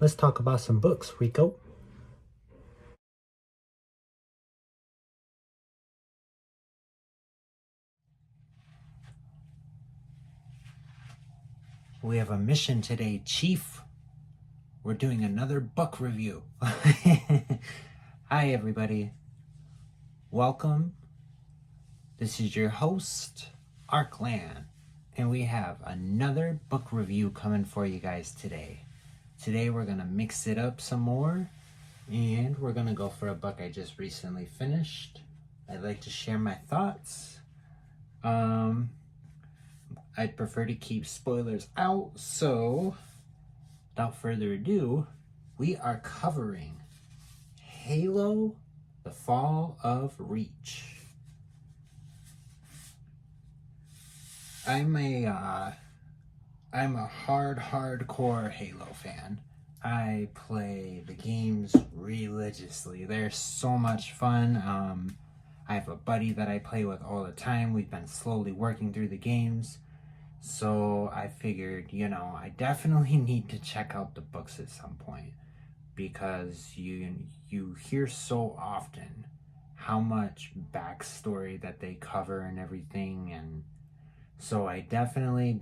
Let's talk about some books, Rico. We have a mission today, Chief. We're doing another book review. Hi, everybody. Welcome. This is your host, Arklan, and we have another book review coming for you guys today. Today we're going to mix it up some more, and we're going to go for a book I just recently finished. I'd like to share my thoughts. I'd prefer to keep spoilers out, so without further ado, we are covering Halo: The Fall of Reach. I'm a hardcore Halo fan. I play the games religiously. They're so much fun. I have a buddy that I play with all the time. We've been slowly working through the games. So I figured, I definitely need to check out the books at some point, because you hear so often how much backstory that they cover and everything, and so I definitely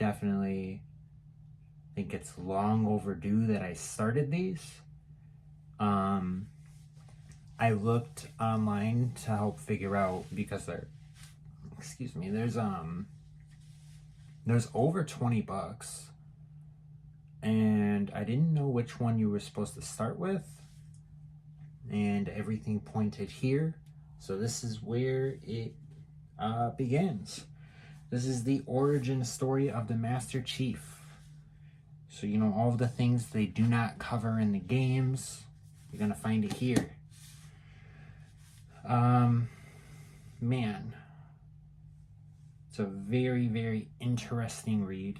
think it's long overdue that I started these. I looked online to help figure out, because there's over 20 books, and I didn't know which one you were supposed to start with, and everything pointed here. So this is where it begins. This is the origin story of the Master Chief. So, all of the things they do not cover in the games, you're going to find it here. Man, it's a very, very interesting read.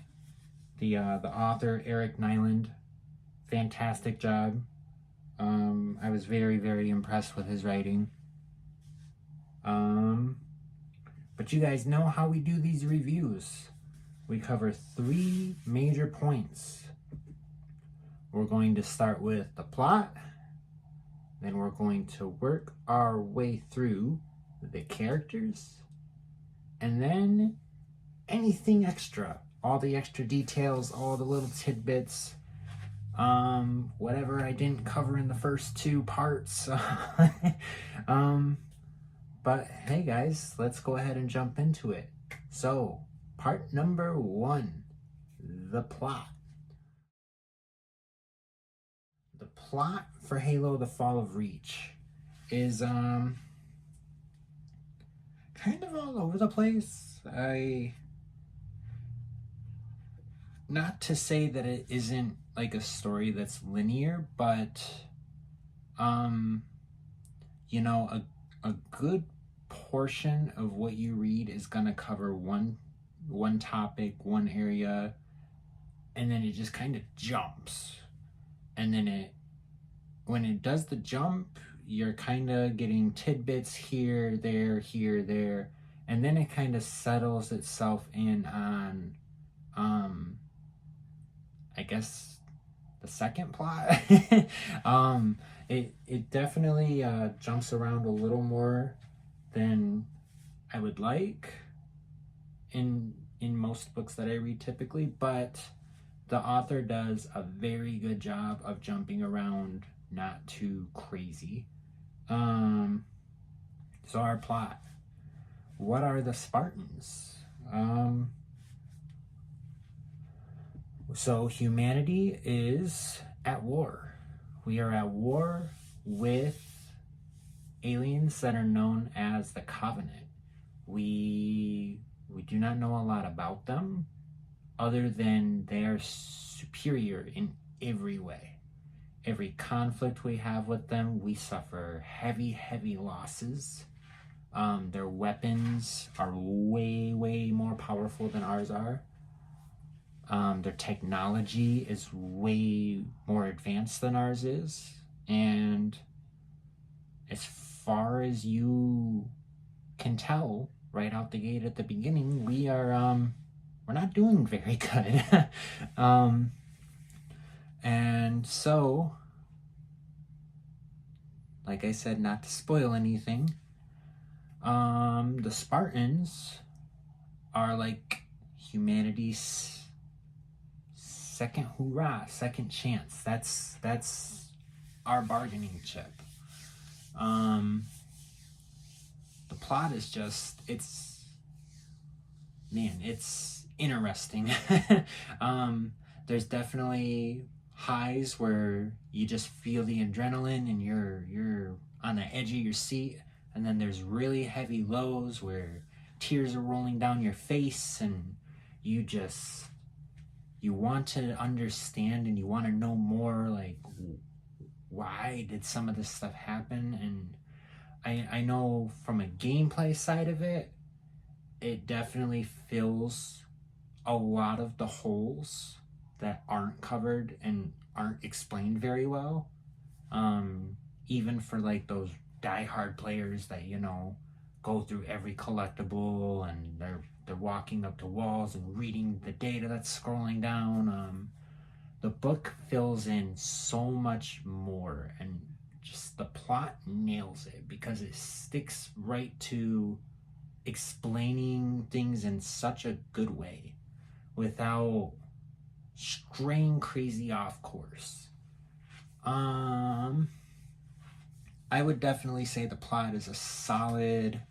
The author, Eric Nyland, fantastic job. I was very, very impressed with his writing. But you guys know how we do these reviews. We cover 3 major points. We're going to start with the plot, then we're going to work our way through the characters, and then anything extra, all the extra details, all the little tidbits, whatever I didn't cover in the first 2 parts. But hey guys, let's go ahead and jump into it. So, part number 1, the plot. The plot for Halo: The Fall of Reach is kind of all over the place. Not to say that it isn't like a story that's linear, but a good portion of what you read is gonna cover one topic, one area, and then it just kind of jumps. And then when it does the jump, you're kind of getting tidbits here, there, and then it kind of settles itself in on, I guess, the second plot. It definitely jumps around a little more than I would like in most books that I read typically, but the author does a very good job of jumping around, not too crazy. So our plot. What are the Spartans? So humanity is at war. We are at war with aliens that are known as the Covenant. We do not know a lot about them, other than they are superior in every way. Every conflict we have with them, we suffer heavy losses. Their weapons are way more powerful than ours are. Their technology is way more advanced than ours is. And as far as you can tell right out the gate at the beginning, we're not doing very good. And so, like I said, not to spoil anything, the Spartans are like humanity's second hoorah, second chance. That's our bargaining chip. The plot is just it's interesting. There's definitely highs where you just feel the adrenaline and you're on the edge of your seat, and then there's really heavy lows where tears are rolling down your face and you just you want to understand and you want to know more, like why did some of this stuff happen. And I know from a gameplay side of it, it definitely fills a lot of the holes that aren't covered and aren't explained very well. Even for like those diehard players that, you know, go through every collectible and they're walking up to walls and reading the data that's scrolling down. The book fills in so much more, and just the plot nails it because it sticks right to explaining things in such a good way without straying crazy off course. I would definitely say the plot is a solid.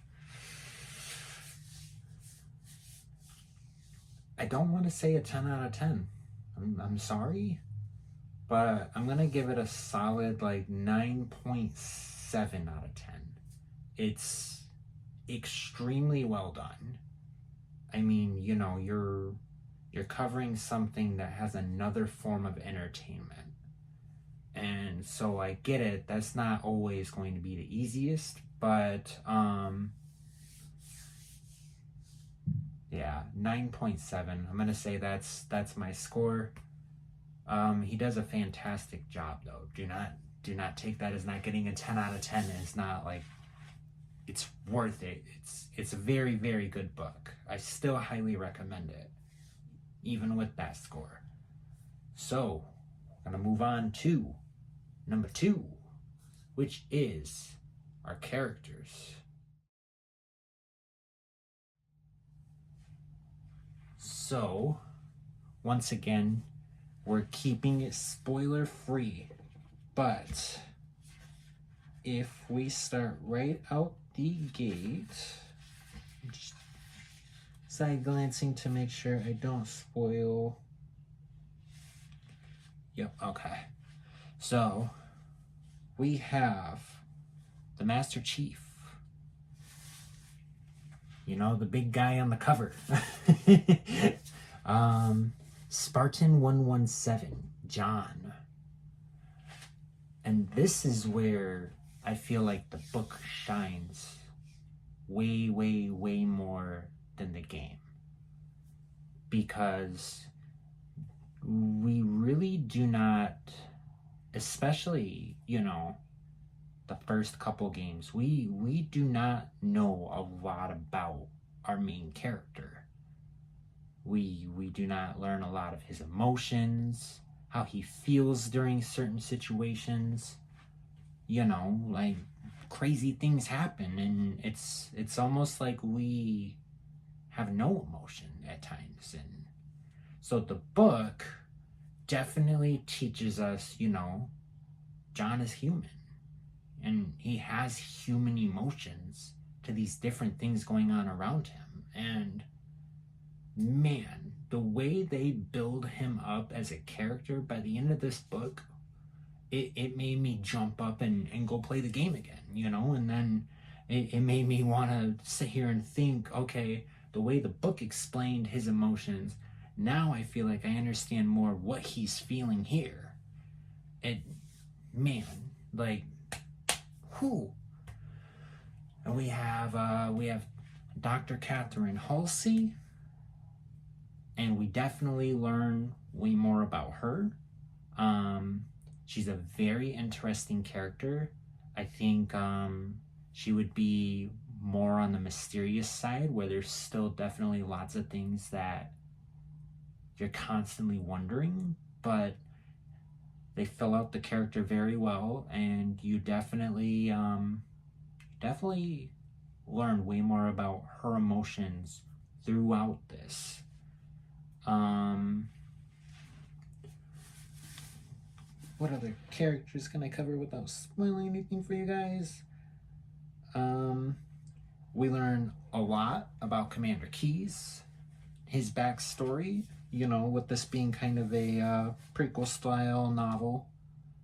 I don't want to say a 10 out of 10. I'm sorry, but I'm going to give it a solid like 9.7 out of 10. It's extremely well done. I mean, you know, you're covering something that has another form of entertainment. And so I get it, that's not always going to be the easiest, but yeah, 9.7. I'm going to say that's my score. He does a fantastic job though. Do not take that as not getting a 10 out of 10. It's not like it's worth it. It's a very, very good book. I still highly recommend it, even with that score. So, I'm gonna move on to number 2, which is our characters. So, once again, we're keeping it spoiler free, but if we start right out the gate, just side glancing to make sure I don't spoil. Yep, okay. So we have the Master Chief. You know, the big guy on the cover. Spartan 117, John. And this is where I feel like the book shines way, way, way more than the game. Because we really do not, especially, you know, the first couple games, we do not know a lot about our main character. We do not learn a lot of his emotions, how he feels during certain situations. You know, like crazy things happen, and it's almost like we have no emotion at times. And so the book definitely teaches us, you know, John is human and he has human emotions to these different things going on around him. And man, the way they build him up as a character by the end of this book, it made me jump up and go play the game again, you know. And then it made me want to sit here and think, okay, the way the book explained his emotions, now I feel like I understand more what he's feeling here. It, man, like, whew. And we have Dr. Catherine Halsey, and we definitely learn way more about her. She's a very interesting character. I think she would be more on the mysterious side, where there's still definitely lots of things that you're constantly wondering, but They fill out the character very well, and you definitely definitely learn way more about her emotions throughout this. What other characters can I cover without spoiling anything for you guys? We learn a lot about Commander Keyes, his backstory, with this being kind of a prequel style novel,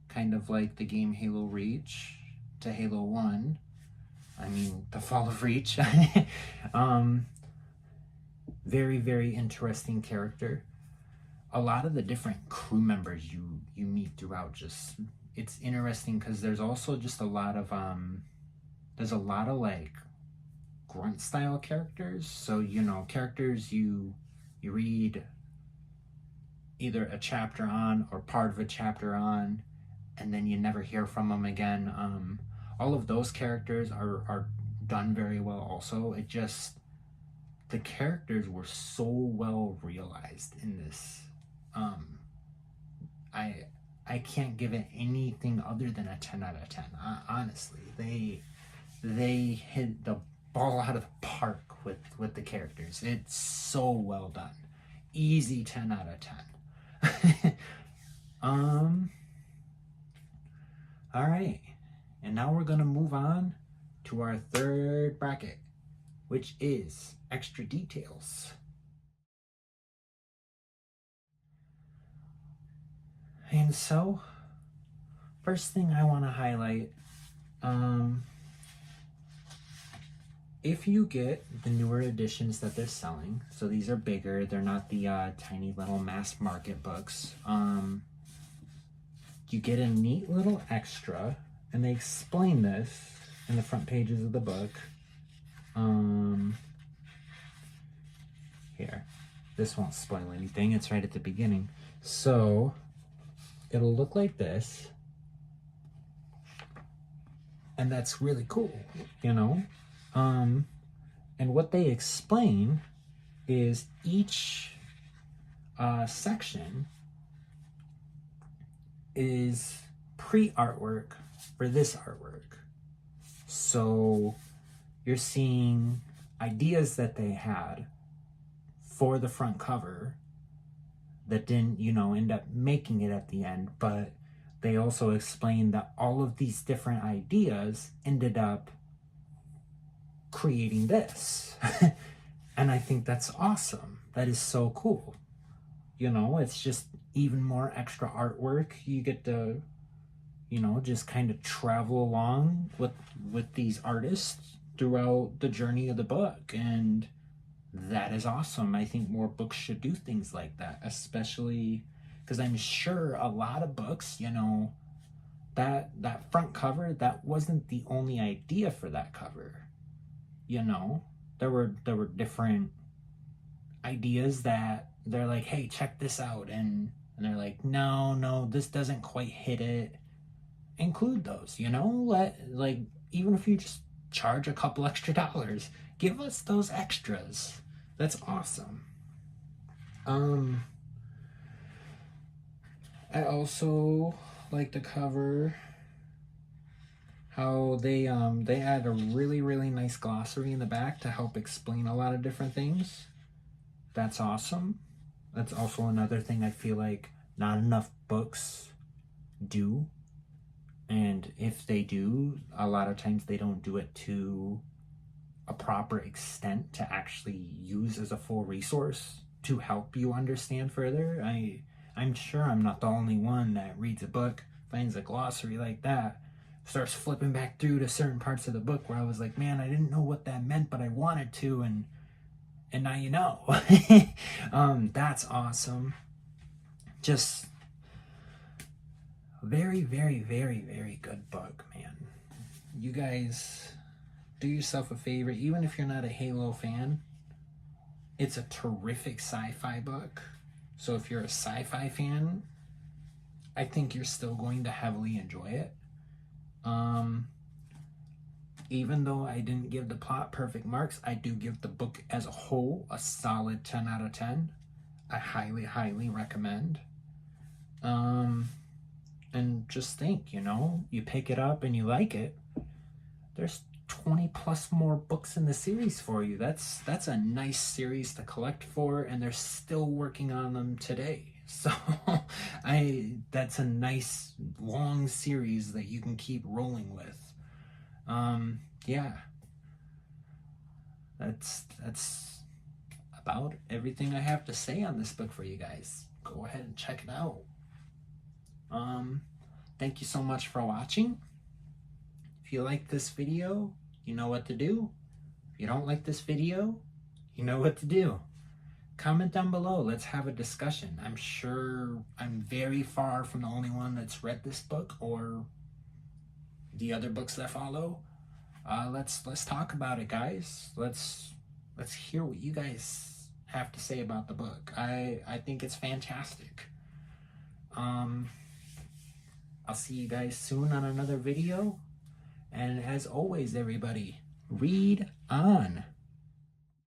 kind of like the game Halo Reach to Halo 1. I mean, the Fall of Reach. Very, very interesting character. A lot of the different crew members you meet throughout, just it's interesting because there's also just a lot of like grunt style characters. So characters you read either a chapter on or part of a chapter on, and then you never hear from them again. All of those characters are done very well also. The characters were so well realized in this. I can't give it anything other than a 10 out of 10. Honestly, they hit the ball out of the park with the characters. It's so well done. Easy 10 out of 10. All right, and now we're gonna move on to our third bracket, which is extra details. And so, first thing I want to highlight, if you get the newer editions that they're selling, so these are bigger, they're not the tiny little mass market books, you get a neat little extra, and they explain this in the front pages of the book. Here, this won't spoil anything, it's right at the beginning. So it'll look like this, and that's really cool, and what they explain is each section is pre-artwork for this artwork. So you're seeing ideas that they had for the front cover that didn't, end up making it at the end, but they also explained that all of these different ideas ended up creating this. And I think that's awesome. That is so cool. It's just even more extra artwork. You get to, just kind of travel along with these artists throughout the journey of the book, and that is awesome. I think more books should do things like that, especially because I'm sure a lot of books, that front cover, that wasn't the only idea for that cover. There were different ideas that they're like, hey, check this out, and they're like, no, this doesn't quite hit it. Include those, like even if you just charge a couple extra dollars, give us those extras. That's awesome. I also like to cover how they add a really, really nice glossary in the back to help explain a lot of different things. That's awesome. That's also another thing I feel like not enough books do. And if they do, a lot of times they don't do it to a proper extent to actually use as a full resource to help you understand further. I'm sure I'm not the only one that reads a book, finds a glossary like that, starts flipping back through to certain parts of the book where I was like, man, I didn't know what that meant, but I wanted to, and now you know. That's awesome. Just very, very, very, very good book, man. You guys do yourself a favor, even if you're not a Halo fan, it's a terrific sci-fi book. So if you're a sci-fi fan, I think you're still going to heavily enjoy it. Even though I didn't give the plot perfect marks, I do give the book as a whole a solid 10 out of 10. I highly, highly recommend. And just think, you know, you pick it up and you like it, there's 20 plus more books in the series for you. That's a nice series to collect for, and they're still working on them today. So that's a nice long series that you can keep rolling with. Yeah, that's about everything I have to say on this book for you guys. Go ahead and check it out. Thank you so much for watching. If you like this video, you know what to do. If you don't like this video, you know what to do. Comment down below. Let's have a discussion. I'm sure I'm very far from the only one that's read this book or the other books that follow. Let's talk about it, guys. Let's hear what you guys have to say about the book. I think it's fantastic. I'll see you guys soon on another video. And as always, everybody, read on.